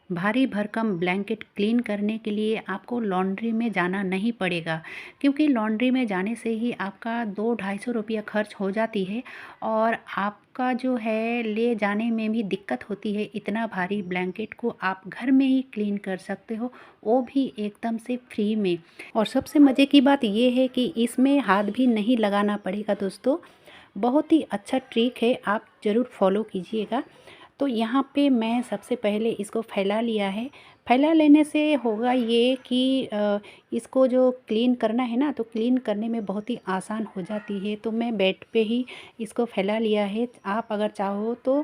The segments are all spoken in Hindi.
भारी भरकम ब्लैंकेट क्लीन करने के लिए आपको लॉन्ड्री में जाना नहीं पड़ेगा, क्योंकि लॉन्ड्री में जाने से ही आपका 200-250 रुपया खर्च हो जाती है और आपका जो है ले जाने में भी दिक्कत होती है। इतना भारी ब्लैंकेट को आप घर में ही क्लीन कर सकते हो, वो भी एकदम से फ्री में। और सबसे मज़े की बात ये है कि इसमें हाथ भी नहीं लगाना पड़ेगा दोस्तों। बहुत ही अच्छा ट्रिक है, आप ज़रूर फॉलो कीजिएगा। तो यहाँ पे मैं सबसे पहले इसको फैला लिया है। फैला लेने से होगा ये कि इसको जो क्लीन करना है ना, तो क्लीन करने में बहुत ही आसान हो जाती है। तो मैं बेड पे ही इसको फैला लिया है। आप अगर चाहो तो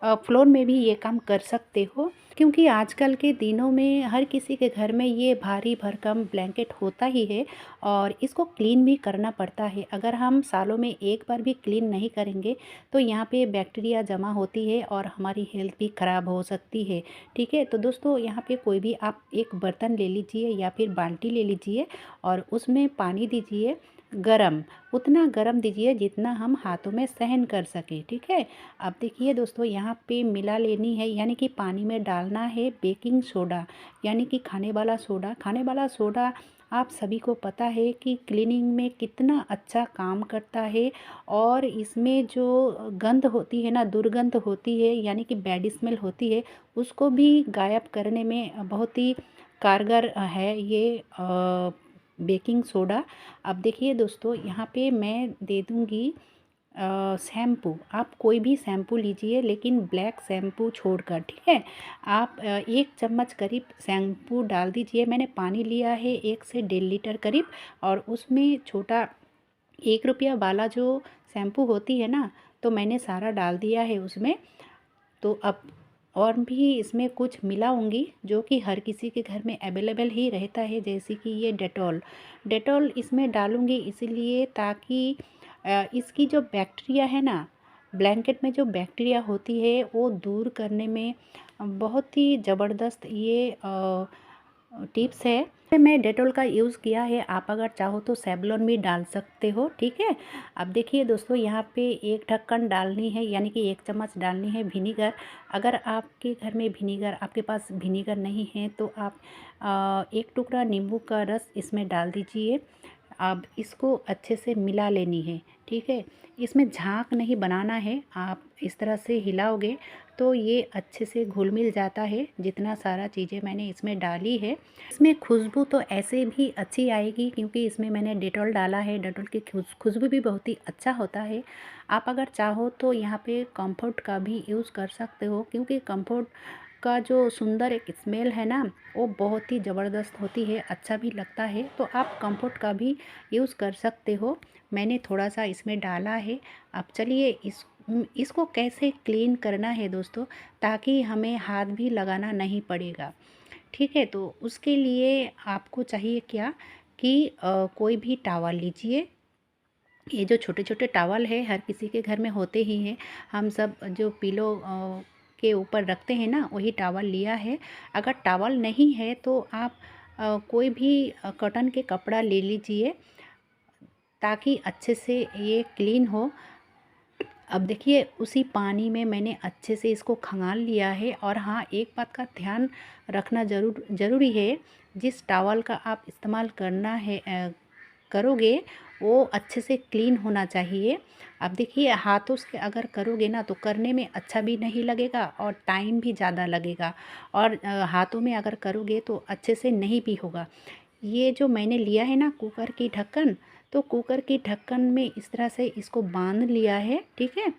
फ्लोर में भी ये काम कर सकते हो, क्योंकि आजकल के दिनों में हर किसी के घर में ये भारी भरकम ब्लैंकेट होता ही है और इसको क्लीन भी करना पड़ता है। अगर हम सालों में एक बार भी क्लीन नहीं करेंगे तो यहाँ पे बैक्टीरिया जमा होती है और हमारी हेल्थ भी ख़राब हो सकती है। ठीक है, तो दोस्तों यहाँ पे कोई भी आप एक बर्तन ले लीजिए या फिर बाल्टी ले लीजिए और उसमें पानी दीजिए गरम। उतना गरम दीजिए जितना हम हाथों में सहन कर सकें। ठीक है, अब देखिए दोस्तों, यहाँ पे मिला लेनी है, यानी कि पानी में डालना है बेकिंग सोडा, यानी कि खाने वाला सोडा। खाने वाला सोडा आप सभी को पता है कि क्लीनिंग में कितना अच्छा काम करता है और इसमें जो गंध होती है ना, दुर्गंध होती है, यानी कि बैड स्मेल होती है, उसको भी गायब करने में बहुत ही कारगर है ये बेकिंग सोडा। अब देखिए दोस्तों, यहाँ पे मैं दे दूँगी शैम्पू। आप कोई भी शैम्पू लीजिए, लेकिन ब्लैक शैम्पू छोड़कर। ठीक है, आप 1 चम्मच करीब शैम्पू डाल दीजिए। मैंने पानी लिया है 1 से 1.5 लीटर करीब, और उसमें छोटा 1 रुपया वाला जो शैम्पू होती है ना, तो मैंने सारा डाल दिया है उसमें। तो अब और भी इसमें कुछ मिलाऊंगी जो कि हर किसी के घर में अवेलेबल ही रहता है, जैसे कि ये डेटॉल। डेटॉल इसमें डालूंगी इसलिए ताकि इसकी जो बैक्टीरिया है ना, ब्लैंकेट में जो बैक्टीरिया होती है वो दूर करने में बहुत ही ज़बरदस्त ये टिप्स है। मैं डेटॉल का यूज़ किया है, आप अगर चाहो तो सेवलॉन भी डाल सकते हो। ठीक है, अब देखिए दोस्तों, यहाँ पे एक ढक्कन डालनी है, यानी कि 1 चम्मच डालनी है विनीगर। अगर आपके घर में विनीगर, आपके पास विनीगर नहीं है तो आप 1 टुकड़ा नींबू का रस इसमें डाल दीजिए। अब इसको अच्छे से मिला लेनी है। ठीक है, इसमें झाग नहीं बनाना है, आप इस तरह से हिलाओगे तो ये अच्छे से घुल मिल जाता है। जितना सारा चीज़ें मैंने इसमें डाली है, इसमें खुशबू तो ऐसे भी अच्छी आएगी क्योंकि इसमें मैंने डेटॉल डाला है। डेटॉल की खुशबू भी बहुत ही अच्छा होता है। आप अगर चाहो तो यहाँ पे कम्फर्ट का भी यूज़ कर सकते हो, क्योंकि कम्फर्ट का जो सुंदर एक स्मेल है ना, वो बहुत ही ज़बरदस्त होती है, अच्छा भी लगता है। तो आप कम्फर्ट का भी यूज़ कर सकते हो। मैंने थोड़ा सा इसमें डाला है। अब चलिए इसको कैसे क्लीन करना है दोस्तों, ताकि हमें हाथ भी लगाना नहीं पड़ेगा। ठीक है, तो उसके लिए आपको चाहिए क्या कि कोई भी टॉवल लीजिए। ये जो छोटे छोटे टॉवल है हर किसी के घर में होते ही हैं। हम सब जो पिलो के ऊपर रखते हैं ना, वही टॉवल लिया है। अगर टॉवल नहीं है तो आप कोई भी कॉटन के कपड़ा ले लीजिए, ताकि अच्छे से ये क्लीन हो। अब देखिए, उसी पानी में मैंने अच्छे से इसको खंगाल लिया है। और हाँ, एक बात का ध्यान रखना ज़रूरी है, जिस टॉवल का आप इस्तेमाल करोगे वो अच्छे से क्लीन होना चाहिए। अब देखिए, हाथों से अगर करोगे ना तो करने में अच्छा भी नहीं लगेगा और टाइम भी ज़्यादा लगेगा, और हाथों में अगर करोगे तो अच्छे से नहीं भी होगा। ये जो मैंने लिया है ना कुकर की ढक्कन, तो कुकर की ढक्कन में इस तरह से इसको बांध लिया है। ठीक है,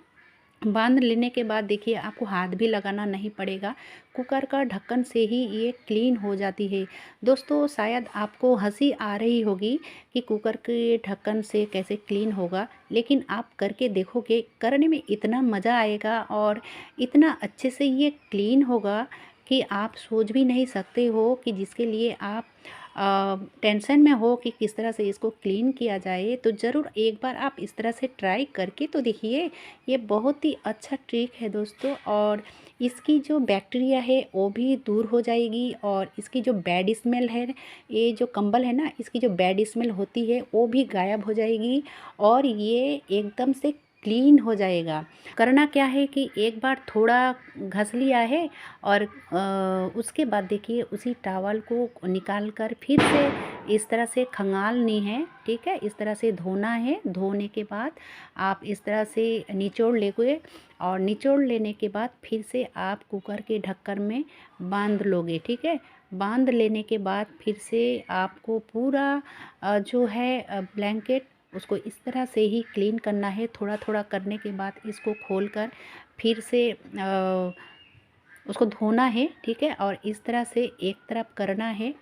बांध लेने के बाद देखिए, आपको हाथ भी लगाना नहीं पड़ेगा। कुकर का ढक्कन से ही ये क्लीन हो जाती है। दोस्तों, शायद आपको हंसी आ रही होगी कि कुकर के ढक्कन से कैसे क्लीन होगा, लेकिन आप करके देखोगे, करने में इतना मज़ा आएगा और इतना अच्छे से ये क्लीन होगा कि आप सोच भी नहीं सकते हो कि जिसके लिए आप टेंशन में हो कि किस तरह से इसको क्लीन किया जाए। तो ज़रूर एक बार आप इस तरह से ट्राई करके तो देखिए। ये बहुत ही अच्छा ट्रिक है दोस्तों, और इसकी जो बैक्टीरिया है वो भी दूर हो जाएगी, और इसकी जो बैड स्मेल है, ये जो कंबल है ना, इसकी जो बैड स्मेल होती है वो भी गायब हो जाएगी, और ये एकदम से क्लीन हो जाएगा। करना क्या है कि एक बार थोड़ा घस लिया है और उसके बाद देखिए उसी टॉवल को निकाल कर फिर से इस तरह से खंगालनी है, ठीक है। इस तरह से धोना है। धोने के बाद आप इस तरह से निचोड़ लेंगे और निचोड़ लेने के बाद फिर से आप कुकर के ढक्कन में बांध लोगे, ठीक है। बांध लेने के बाद फिर से आपको पूरा जो है ब्लैंकेट उसको इस तरह से ही क्लीन करना है। थोड़ा थोड़ा करने के बाद इसको खोलकर फिर से उसको धोना है, ठीक है। और इस तरह से एक तरफ करना है।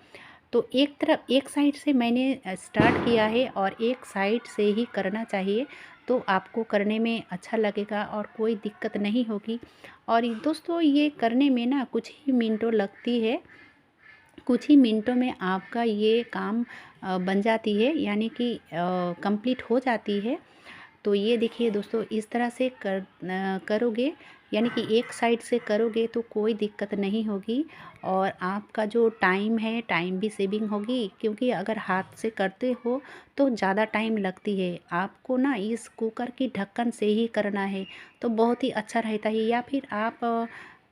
तो एक तरफ एक साइड से मैंने स्टार्ट किया है और एक साइड से ही करना चाहिए, तो आपको करने में अच्छा लगेगा और कोई दिक्कत नहीं होगी। और दोस्तों ये करने में ना कुछ ही मिनटों लगती है, कुछ ही मिनटों में आपका ये काम बन जाती है, यानी कि कंप्लीट हो जाती है। तो ये देखिए दोस्तों इस तरह से करोगे, यानी कि एक साइड से करोगे तो कोई दिक्कत नहीं होगी और आपका जो टाइम है टाइम भी सेविंग होगी, क्योंकि अगर हाथ से करते हो तो ज़्यादा टाइम लगती है। आपको ना इस कुकर की ढक्कन से ही करना है तो बहुत ही अच्छा रहता है। या फिर आप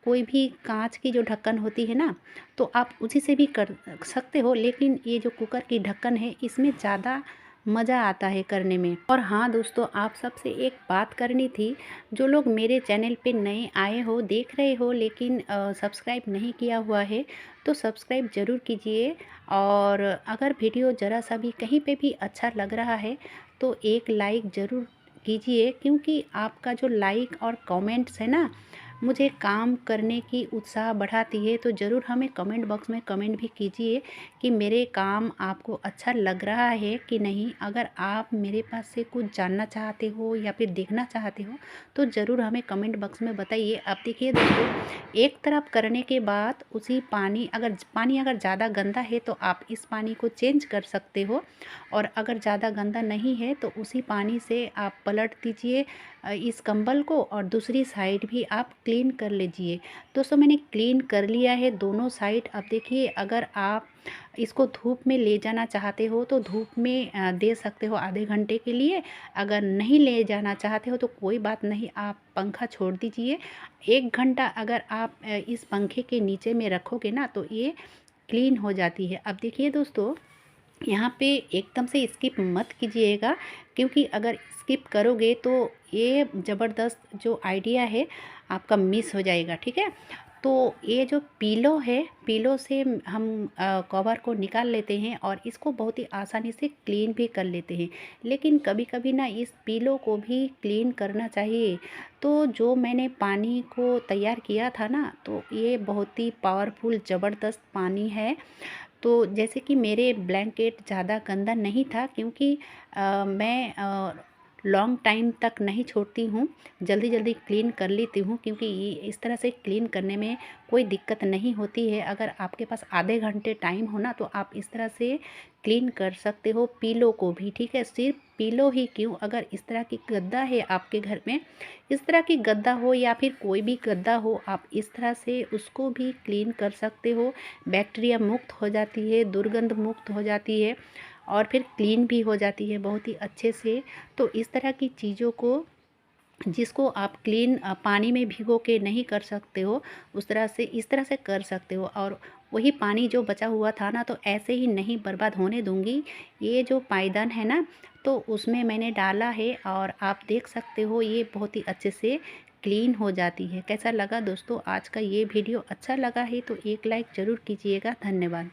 कोई भी कांच की जो ढक्कन होती है ना, तो आप उसी से भी कर सकते हो, लेकिन ये जो कुकर की ढक्कन है इसमें ज़्यादा मज़ा आता है करने में। और हाँ दोस्तों, आप सबसे एक बात करनी थी। जो लोग मेरे चैनल पे नए आए हो, देख रहे हो लेकिन सब्सक्राइब नहीं किया हुआ है, तो सब्सक्राइब ज़रूर कीजिए। और अगर वीडियो ज़रा सा भी कहीं पे भी अच्छा लग रहा है तो एक लाइक ज़रूर कीजिए, क्योंकि आपका जो लाइक और कमेंट्स है ना, मुझे काम करने की उत्साह बढ़ाती है। तो ज़रूर हमें कमेंट बॉक्स में कमेंट भी कीजिए कि मेरे काम आपको अच्छा लग रहा है कि नहीं। अगर आप मेरे पास से कुछ जानना चाहते हो या फिर देखना चाहते हो तो ज़रूर हमें कमेंट बॉक्स में बताइए। अब देखिए दोस्तों, एक तरफ करने के बाद उसी पानी अगर ज़्यादा गंदा है तो आप इस पानी को चेंज कर सकते हो, और अगर ज़्यादा गंदा नहीं है तो उसी पानी से आप पलट दीजिए इस कंबल को, और दूसरी साइड भी आप क्लीन कर लीजिए। दोस्तों मैंने क्लीन कर लिया है दोनों साइड। अब देखिए, अगर आप इसको धूप में ले जाना चाहते हो तो धूप में दे सकते हो आधे घंटे के लिए। अगर नहीं ले जाना चाहते हो तो कोई बात नहीं, आप पंखा छोड़ दीजिए। 1 घंटा अगर आप इस पंखे के नीचे में रखोगे ना तो ये क्लीन हो जाती है। अब देखिए दोस्तों, यहाँ पे एकदम से स्किप मत कीजिएगा, क्योंकि अगर स्किप करोगे तो ये ज़बरदस्त जो आइडिया है आपका मिस हो जाएगा, ठीक है। तो ये जो पीलो है, पीलो से हम कवर को निकाल लेते हैं और इसको बहुत ही आसानी से क्लीन भी कर लेते हैं। लेकिन कभी कभी ना इस पीलो को भी क्लीन करना चाहिए। तो जो मैंने पानी को तैयार किया था ना, तो ये बहुत ही पावरफुल ज़बरदस्त पानी है। तो जैसे कि मेरे ब्लैंकेट ज़्यादा गंदा नहीं था, क्योंकि मैं लॉन्ग टाइम तक नहीं छोड़ती हूँ, जल्दी जल्दी क्लीन कर लेती हूँ, क्योंकि ये इस तरह से क्लीन करने में कोई दिक्कत नहीं होती है। अगर आपके पास आधे घंटे टाइम हो ना तो आप इस तरह से क्लीन कर सकते हो पीलो को भी, ठीक है। सिर्फ पीलो ही क्यों, अगर इस तरह की गद्दा है आपके घर में, इस तरह की गद्दा हो या फिर कोई भी गद्दा हो, आप इस तरह से उसको भी क्लीन कर सकते हो। बैक्टीरिया मुक्त हो जाती है, दुर्गंध मुक्त हो जाती है और फिर क्लीन भी हो जाती है बहुत ही अच्छे से। तो इस तरह की चीज़ों को, जिसको आप क्लीन पानी में भिगो के नहीं कर सकते हो, उस तरह से इस तरह से कर सकते हो। और वही पानी जो बचा हुआ था ना, तो ऐसे ही नहीं बर्बाद होने दूंगी। ये जो पायदान है ना, तो उसमें मैंने डाला है और आप देख सकते हो ये बहुत ही अच्छे से क्लीन हो जाती है। कैसा लगा दोस्तों आज का ये वीडियो? अच्छा लगा है तो एक लाइक ज़रूर कीजिएगा। धन्यवाद।